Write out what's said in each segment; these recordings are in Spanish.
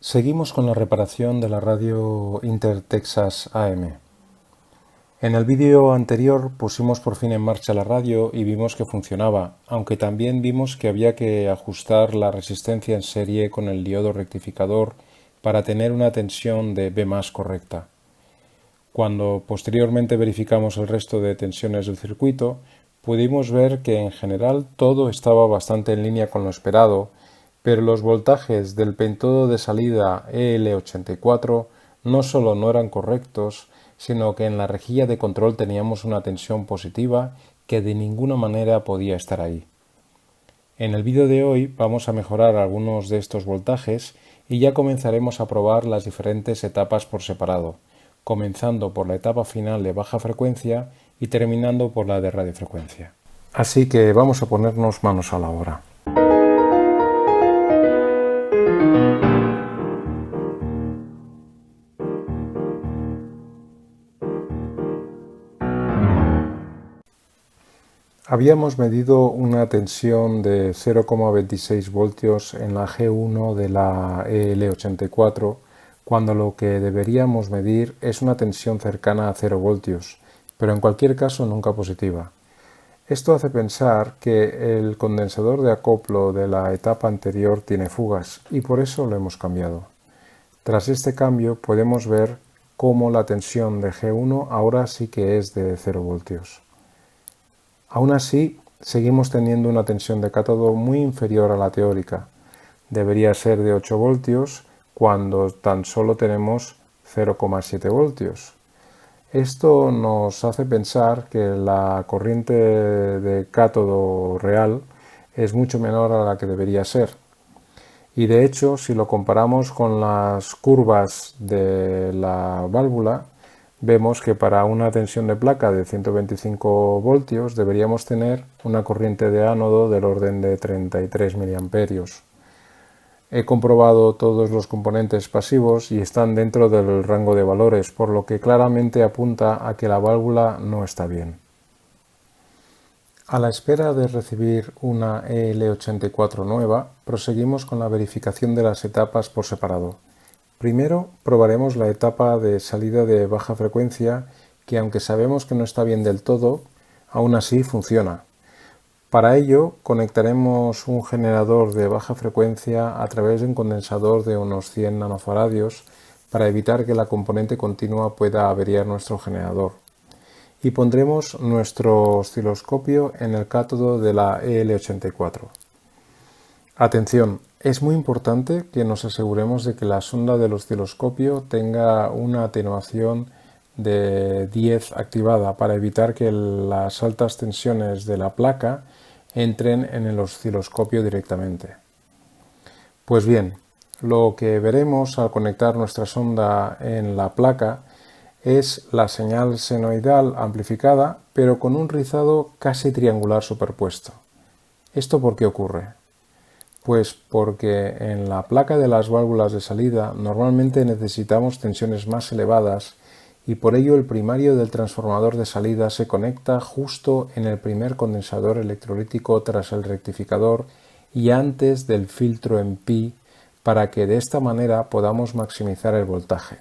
Seguimos con la reparación de la radio Inter-Texas AM. En el vídeo anterior pusimos por fin en marcha la radio y vimos que funcionaba, aunque también vimos que había que ajustar la resistencia en serie con el diodo rectificador para tener una tensión de B+ correcta. Cuando posteriormente verificamos el resto de tensiones del circuito, pudimos ver que en general todo estaba bastante en línea con lo esperado, pero los voltajes del pentodo de salida EL84 no solo no eran correctos, sino que en la rejilla de control teníamos una tensión positiva que de ninguna manera podía estar ahí. En el vídeo de hoy vamos a mejorar algunos de estos voltajes y ya comenzaremos a probar las diferentes etapas por separado, comenzando por la etapa final de baja frecuencia y terminando por la de radiofrecuencia. Así que vamos a ponernos manos a la obra. Habíamos medido una tensión de 0,26 voltios en la G1 de la EL84, cuando lo que deberíamos medir es una tensión cercana a 0 voltios, pero en cualquier caso nunca positiva. Esto hace pensar que el condensador de acoplo de la etapa anterior tiene fugas y por eso lo hemos cambiado. Tras este cambio podemos ver cómo la tensión de G1 ahora sí que es de 0 voltios. Aún así, seguimos teniendo una tensión de cátodo muy inferior a la teórica. Debería ser de 8 voltios cuando tan solo tenemos 0,7 voltios. Esto nos hace pensar que la corriente de cátodo real es mucho menor a la que debería ser. Y de hecho, si lo comparamos con las curvas de la válvula, vemos que para una tensión de placa de 125 voltios deberíamos tener una corriente de ánodo del orden de 33 miliamperios. He comprobado todos los componentes pasivos y están dentro del rango de valores, por lo que claramente apunta a que la válvula no está bien. A la espera de recibir una EL84 nueva, proseguimos con la verificación de las etapas por separado. Primero probaremos la etapa de salida de baja frecuencia, que aunque sabemos que no está bien del todo, aún así funciona. Para ello conectaremos un generador de baja frecuencia a través de un condensador de unos 100 nanofaradios para evitar que la componente continua pueda averiar nuestro generador. Y pondremos nuestro osciloscopio en el cátodo de la EL84. Atención, es muy importante que nos aseguremos de que la sonda del osciloscopio tenga una atenuación de 10 activada para evitar que las altas tensiones de la placa entren en el osciloscopio directamente. Pues bien, lo que veremos al conectar nuestra sonda en la placa es la señal senoidal amplificada, pero con un rizado casi triangular superpuesto. ¿Esto por qué ocurre? Pues porque en la placa de las válvulas de salida normalmente necesitamos tensiones más elevadas y por ello el primario del transformador de salida se conecta justo en el primer condensador electrolítico tras el rectificador y antes del filtro en pi para que de esta manera podamos maximizar el voltaje.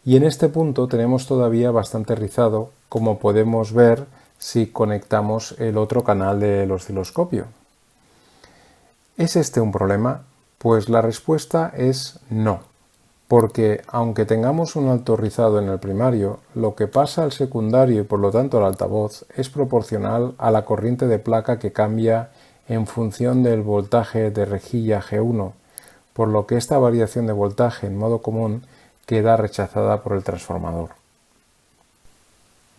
Y en este punto tenemos todavía bastante rizado, como podemos ver si conectamos el otro canal del osciloscopio. ¿Es este un problema? Pues la respuesta es no, porque aunque tengamos un alto rizado en el primario, lo que pasa al secundario y por lo tanto al altavoz es proporcional a la corriente de placa que cambia en función del voltaje de rejilla G1, por lo que esta variación de voltaje en modo común queda rechazada por el transformador.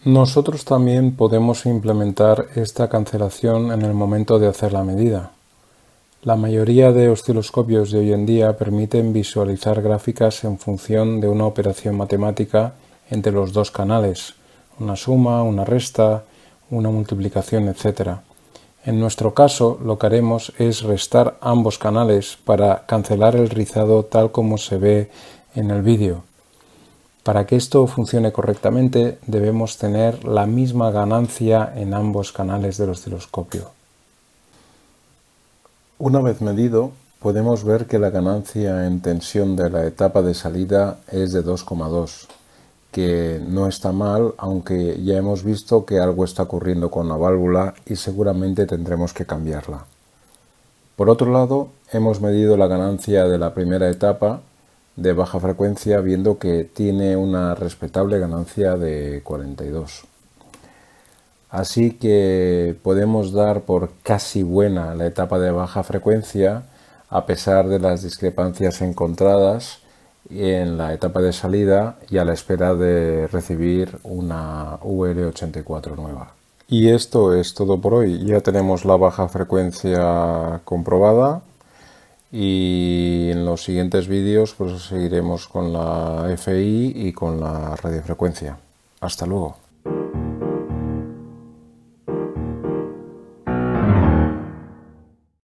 Nosotros también podemos implementar esta cancelación en el momento de hacer la medida. La mayoría de osciloscopios de hoy en día permiten visualizar gráficas en función de una operación matemática entre los dos canales, una suma, una resta, una multiplicación, etc. En nuestro caso, lo que haremos es restar ambos canales para cancelar el rizado tal como se ve en el vídeo. Para que esto funcione correctamente, debemos tener la misma ganancia en ambos canales del osciloscopio. Una vez medido, podemos ver que la ganancia en tensión de la etapa de salida es de 2,2, que no está mal, aunque ya hemos visto que algo está ocurriendo con la válvula y seguramente tendremos que cambiarla. Por otro lado, hemos medido la ganancia de la primera etapa de baja frecuencia, viendo que tiene una respetable ganancia de 42. Así que podemos dar por casi buena la etapa de baja frecuencia, a pesar de las discrepancias encontradas en la etapa de salida y a la espera de recibir una VL84 nueva. Y esto es todo por hoy. Ya tenemos la baja frecuencia comprobada y en los siguientes vídeos pues seguiremos con la FI y con la radiofrecuencia. Hasta luego.